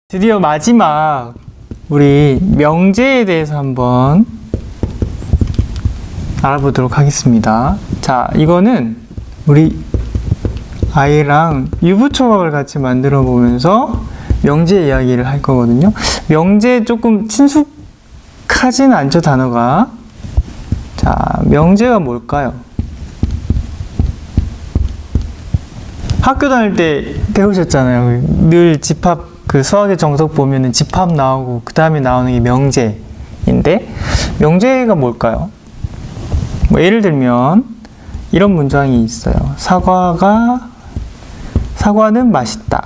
드디어 마지막 우리 명제에 대해서 한번 알아보도록 하겠습니다. 자, 이거는 우리 아이랑 유부초밥을 같이 만들어 보면서 명제 이야기를 할 거거든요. 명제 조금 친숙하진 않죠, 단어가. 자, 명제가 뭘까요? 학교 다닐 때 배우셨잖아요. 늘 집합, 그 수학의 정석 보면은 집합 나오고 그 다음에 나오는 게 명제인데, 명제가 뭘까요? 뭐 예를 들면 이런 문장이 있어요. 사과는 맛있다.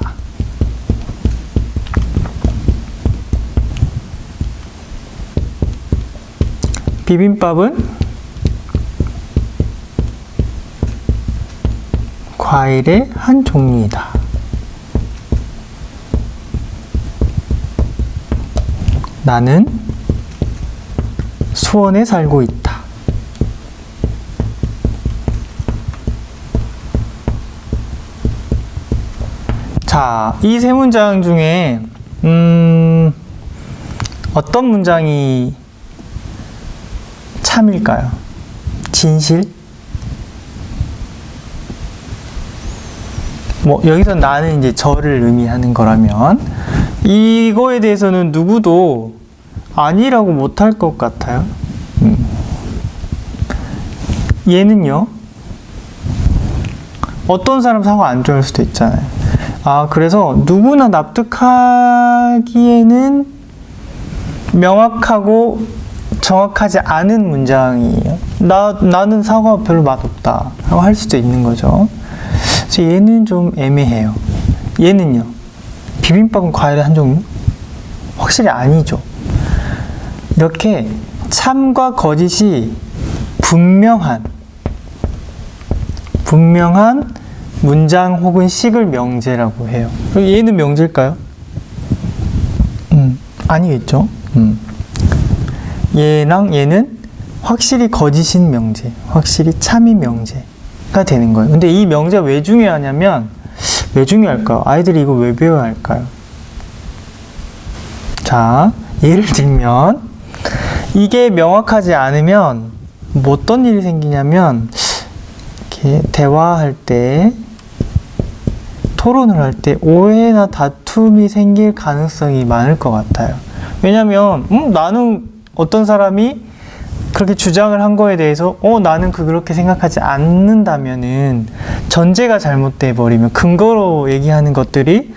비빔밥은 과일의 한 종류이다. 나는 수원에 살고 있다. 자, 이 세 문장 중에 어떤 문장이 참일까요? 진실? 뭐 여기서 나는 이제 저를 의미하는 거라면 이거에 대해서는 누구도 아니라고 못할 것 같아요. 얘는요, 어떤 사람 사과 안 좋아할 수도 있잖아요. 그래서 누구나 납득하기에는 명확하고 정확하지 않은 문장이에요. 나는 사과 별로 맛없다 라고 할 수도 있는 거죠. 그래서 얘는 좀 애매해요. 얘는요, 비빔밥은 과일의 한 종류? 확실히 아니죠. 이렇게 참과 거짓이 분명한 문장 혹은 식을 명제라고 해요. 얘는 명제일까요? 아니겠죠. 얘는 확실히 거짓인 명제, 확실히 참인 명제가 되는 거예요. 근데 이 명제가 왜 중요하냐면, 왜 중요할까요? 아이들이 이거 왜 배워야 할까요? 자, 예를 들면 이게 명확하지 않으면 뭐 어떤 일이 생기냐면, 이렇게 대화할 때, 토론을 할 때 오해나 다툼이 생길 가능성이 많을 것 같아요. 왜냐면 나는 어떤 사람이 그렇게 주장을 한 거에 대해서 나는 그렇게 생각하지 않는다면은 전제가 잘못돼 버리면, 근거로 얘기하는 것들이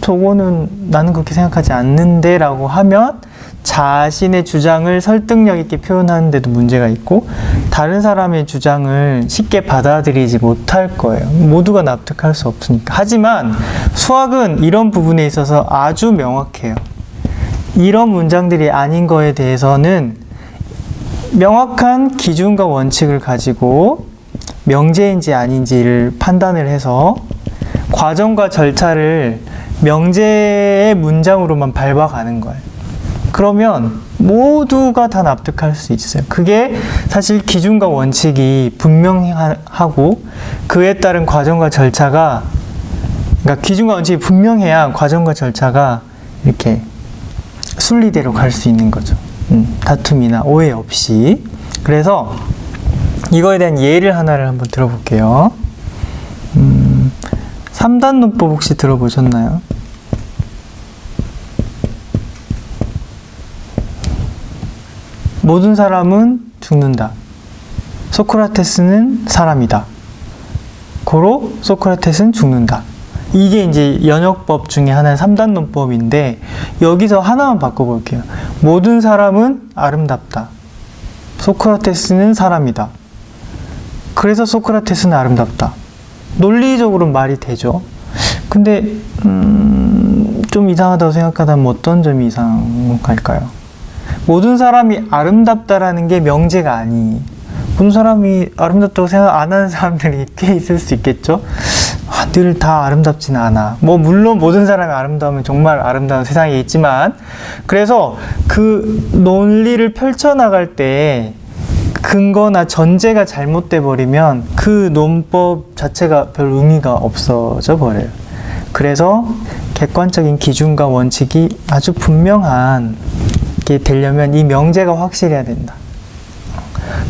저거는 나는 그렇게 생각하지 않는데 라고 하면 자신의 주장을 설득력 있게 표현하는데도 문제가 있고, 다른 사람의 주장을 쉽게 받아들이지 못할 거예요. 모두가 납득할 수 없으니까. 하지만 수학은 이런 부분에 있어서 아주 명확해요. 이런 문장들이 아닌 거에 대해서는 명확한 기준과 원칙을 가지고 명제인지 아닌지를 판단을 해서 과정과 절차를 명제의 문장으로만 밟아가는 거예요. 그러면 모두가 다 납득할 수 있어요. 그게 사실 기준과 원칙이 분명하고 그에 따른 과정과 절차가, 그러니까 기준과 원칙이 분명해야 과정과 절차가 이렇게 순리대로 갈 수 있는 거죠. 다툼이나 오해 없이. 그래서 이거에 대한 예를 하나를 한번 들어볼게요. 3단 논법 혹시 들어보셨나요? 모든 사람은 죽는다. 소크라테스는 사람이다. 고로 소크라테스는 죽는다. 이게 이제 연역법 중에 하나의 3단 논법인데, 여기서 하나만 바꿔볼게요. 모든 사람은 아름답다. 소크라테스는 사람이다. 그래서 소크라테스는 아름답다. 논리적으로는 말이 되죠. 근데 좀 이상하다고 생각하다면 어떤 점이 이상할까요? 모든 사람이 아름답다라는 게 명제가 아니에요. 모든 사람이 아름답다고 생각 안 하는 사람들이 꽤 있을 수 있겠죠? 늘 다 아름답지는 않아. 뭐 물론 모든 사람이 아름다우면 정말 아름다운 세상이 있지만, 그래서 그 논리를 펼쳐나갈 때 근거나 전제가 잘못돼 버리면 그 논법 자체가 별 의미가 없어져 버려요. 그래서 객관적인 기준과 원칙이 아주 분명한 게 되려면 이 명제가 확실해야 된다.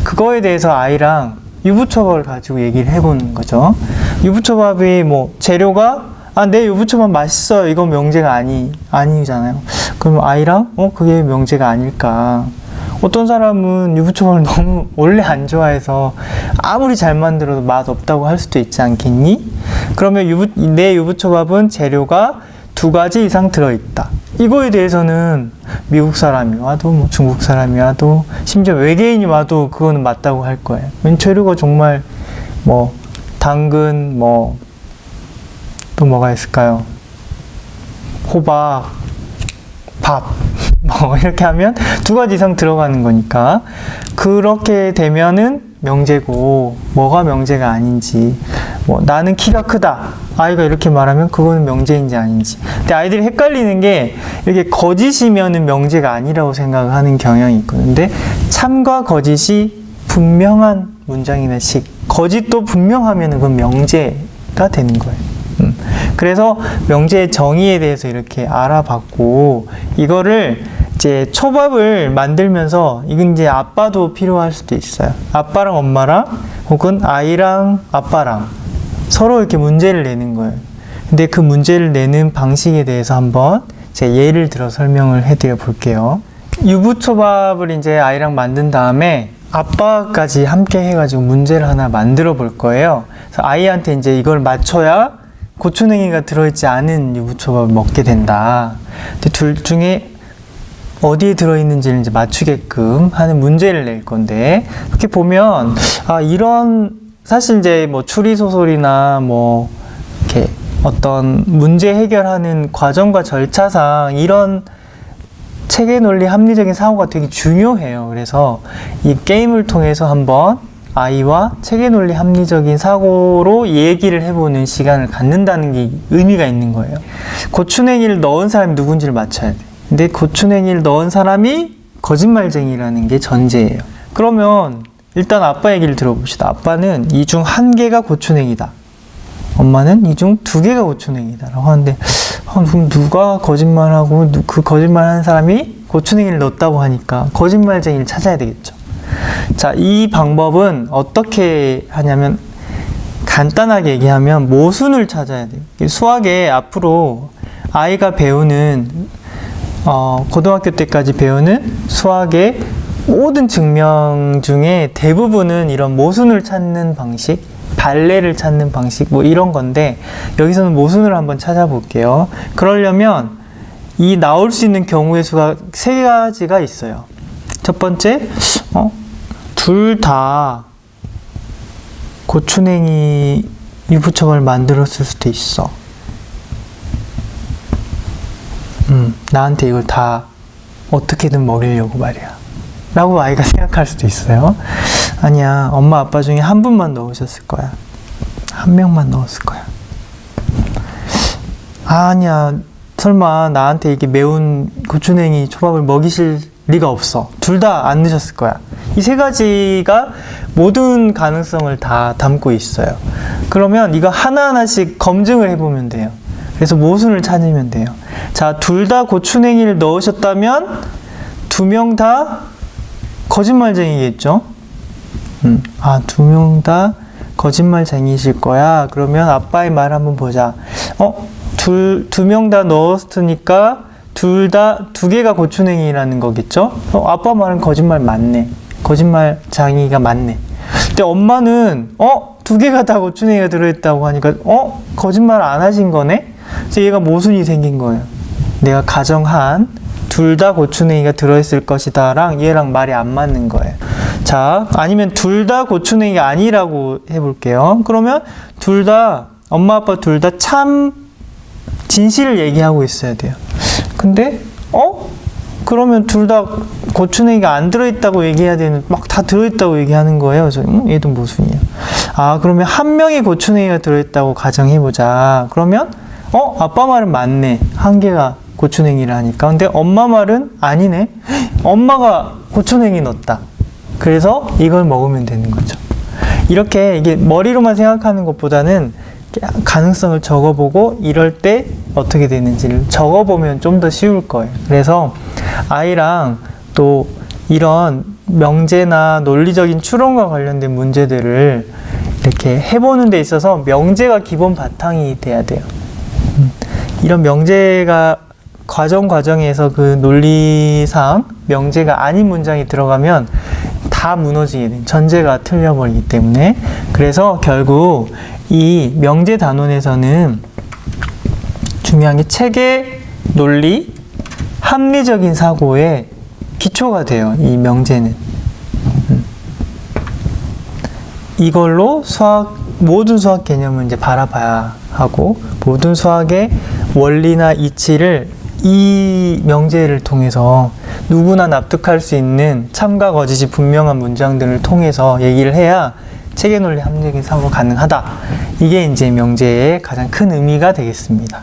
그거에 대해서 아이랑 유부초밥을 가지고 얘기를 해보는 거죠. 유부초밥이 뭐 재료가 내 유부초밥 맛있어요. 이건 명제가 아니잖아요. 그럼 아이랑 그게 명제가 아닐까. 어떤 사람은 유부초밥을 너무 원래 안 좋아해서 아무리 잘 만들어도 맛 없다고 할 수도 있지 않겠니? 그러면 내 유부초밥은 재료가 2가지 이상 들어있다. 이거에 대해서는 미국 사람이 와도 뭐 중국 사람이 와도 심지어 외계인이 와도 그거는 맞다고 할 거예요. 재료가 정말 뭐 당근 또 뭐가 있을까요? 호박, 밥 이렇게 하면 2가지 이상 들어가는 거니까 그렇게 되면은 명제고 뭐가 명제가 아닌지 나는 키가 크다 아이가 이렇게 말하면 그거는 명제인지 아닌지. 근데 아이들이 헷갈리는 게 이렇게 거짓이면은 명제가 아니라고 생각하는 경향이 있거든요. 근데 참과 거짓이 분명한 문장이나 식, 거짓도 분명하면은 그건 명제가 되는 거예요. 그래서 명제의 정의에 대해서 이렇게 알아봤고, 이거를 이제 초밥을 만들면서 이건 이제 아빠도 필요할 수도 있어요. 아빠랑 엄마랑 혹은 아이랑 아빠랑 서로 이렇게 문제를 내는 거예요. 근데 그 문제를 내는 방식에 대해서 한번 제가 예를 들어 설명을 해드려 볼게요. 유부초밥을 이제 아이랑 만든 다음에 아빠까지 함께 해가지고 문제를 하나 만들어 볼 거예요. 그래서 아이한테 이제 이걸 맞춰야 고추냉이가 들어있지 않은 유부초밥을 먹게 된다. 근데 둘 중에 어디에 들어있는지를 이제 맞추게끔 하는 문제를 낼 건데, 이렇게 보면 이런 사실 이제 뭐 추리소설이나 뭐 이렇게 어떤 문제 해결하는 과정과 절차상 이런 체계 논리 합리적인 사고가 되게 중요해요. 그래서 이 게임을 통해서 한번 아이와 체계 논리 합리적인 사고로 얘기를 해보는 시간을 갖는다는 게 의미가 있는 거예요. 고추냉이를 넣은 사람이 누군지를 맞춰야 돼. 근데 고추냉이를 넣은 사람이 거짓말쟁이라는 게 전제예요. 그러면 일단 아빠 얘기를 들어봅시다. 아빠는 이 중 1개가 고추냉이다. 엄마는 이 중 2개가 고추냉이다 라고 하는데, 그럼 누가 거짓말하고 그 거짓말하는 사람이 고추냉이를 넣었다고 하니까 거짓말쟁이를 찾아야 되겠죠. 자, 이 방법은 어떻게 하냐면, 간단하게 얘기하면 모순을 찾아야 돼요. 수학에 앞으로 아이가 배우는 고등학교 때까지 배우는 수학의 모든 증명 중에 대부분은 이런 모순을 찾는 방식, 발레를 찾는 방식 이런 건데, 여기서는 모순을 한번 찾아볼게요. 그러려면 이 나올 수 있는 경우의 수가 3가지가 있어요. 첫 번째, 둘 다 고추냉이 유부초밥을 만들었을 수도 있어. 나한테 이걸 다 어떻게든 먹이려고 말이야 라고 아이가 생각할 수도 있어요. 아니야, 엄마 아빠 중에 한 분만 넣으셨을 거야. 한 명만 넣었을 거야. 아니야, 설마 나한테 이게 매운 고추냉이 초밥을 먹이실 리가 없어. 둘 다 안 넣으셨을 거야. 이 3가지가 모든 가능성을 다 담고 있어요. 그러면 이거 하나하나씩 검증을 해보면 돼요. 그래서 모순을 찾으면 돼요. 자, 둘 다 고추냉이를 넣으셨다면 2명 다 거짓말쟁이겠죠? 2명 다 거짓말쟁이실 거야. 그러면 아빠의 말 한번 보자. 2명 다 넣었으니까 2개가 고추냉이라는 거겠죠? 아빠 말은 거짓말 맞네. 거짓말쟁이가 맞네. 근데 엄마는 2개가 다 고추냉이가 들어있다고 하니까 거짓말 안 하신 거네? 그래서 얘가 모순이 생긴 거예요. 내가 가정한 둘 다 고추냉이가 들어있을 것이다 랑 얘랑 말이 안 맞는 거예요. 자, 아니면 둘 다 고추냉이가 아니라고 해볼게요. 그러면 엄마 아빠 둘 다 참 진실을 얘기하고 있어야 돼요. 근데 그러면 둘 다 고추냉이가 안 들어있다고 얘기해야 되는, 막 다 들어있다고 얘기하는 거예요. 그래서 얘도 모순이야. 그러면 한 명의 고추냉이가 들어있다고 가정해보자. 그러면 아빠 말은 맞네. 1개가 고추냉이를 하니까. 근데 엄마 말은 아니네. 엄마가 고추냉이 넣었다. 그래서 이걸 먹으면 되는 거죠. 이렇게 이게 머리로만 생각하는 것보다는 가능성을 적어보고 이럴 때 어떻게 되는지를 적어보면 좀 더 쉬울 거예요. 그래서 아이랑 또 이런 명제나 논리적인 추론과 관련된 문제들을 이렇게 해보는 데 있어서 명제가 기본 바탕이 돼야 돼요. 이런 명제가 과정에서 그 논리상 명제가 아닌 문장이 들어가면 다 무너지게 돼요. 전제가 틀려버리기 때문에. 그래서 결국 이 명제 단원에서는 중요한 게 체계, 논리, 합리적인 사고의 기초가 돼요. 이 명제는. 이걸로 모든 수학 개념을 이제 바라봐야 하고, 모든 수학의 원리나 이치를 이 명제를 통해서 누구나 납득할 수 있는 참과 거짓이 분명한 문장들을 통해서 얘기를 해야 체계 논리 합리적인 사고가 가능하다. 이게 이제 명제의 가장 큰 의미가 되겠습니다.